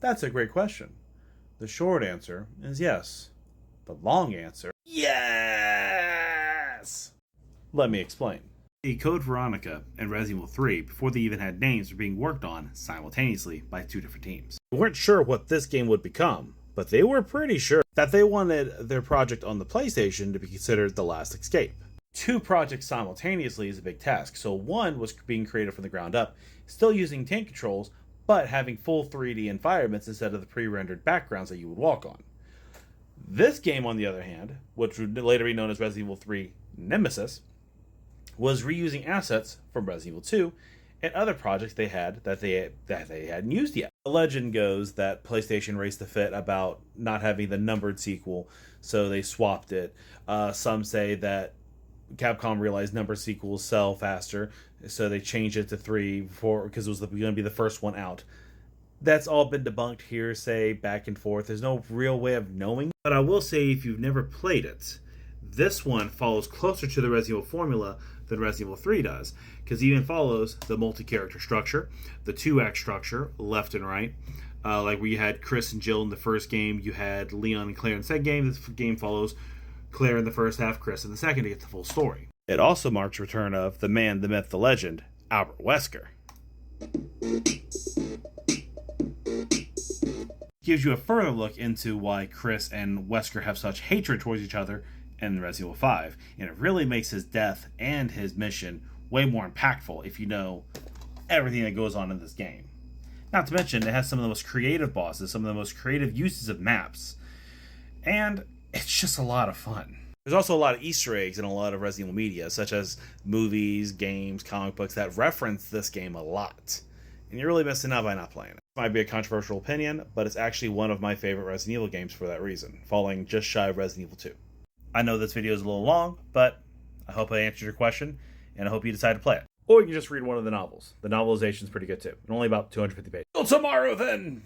That's a great question. The short answer is yes. The long answer, yes! Let me explain. Code Veronica and Resident Evil 3, before they even had names, were being worked on simultaneously by two different teams. They weren't sure what this game would become, but they were pretty sure that they wanted their project on the PlayStation to be considered the last escape. Two projects simultaneously is a big task, so one was being created from the ground up, still using tank controls, but having full 3D environments instead of the pre-rendered backgrounds that you would walk on. This game, on the other hand, which would later be known as Resident Evil 3 Nemesis, was reusing assets from Resident Evil 2 and other projects they had that they hadn't used yet. The legend goes that PlayStation raced the fit about not having the numbered sequel, so they swapped it. Some say that Capcom realized numbered sequels sell faster, so they changed it to 3 because it was going to be the first one out. That's all been debunked, hearsay, back and forth. There's no real way of knowing. But I will say, if you've never played it, this one follows closer to the Resident Evil formula than Resident Evil 3 does, because it even follows the multi-character structure, the 2-act structure, left and right. Like where you had Chris and Jill in the first game, you had Leon and Claire in the second game. This game follows Claire in the first half, Chris in the second to get the full story. It also marks the return of the man, the myth, the legend, Albert Wesker. Gives you a further look into why Chris and Wesker have such hatred towards each other in Resident Evil 5, and it really makes his death and his mission way more impactful if you know everything that goes on in this game. Not to mention, it has some of the most creative bosses, some of the most creative uses of maps, and it's just a lot of fun. There's also a lot of Easter eggs in a lot of Resident Evil media, such as movies, games, comic books that reference this game a lot. And you're really missing out by not playing it. It might be a controversial opinion, but it's actually one of my favorite Resident Evil games for that reason, falling just shy of Resident Evil 2. I know this video is a little long, but I hope I answered your question, and I hope you decide to play it. Or you can just read one of the novels. The novelization is pretty good too, and only about 250 pages. Till tomorrow, then!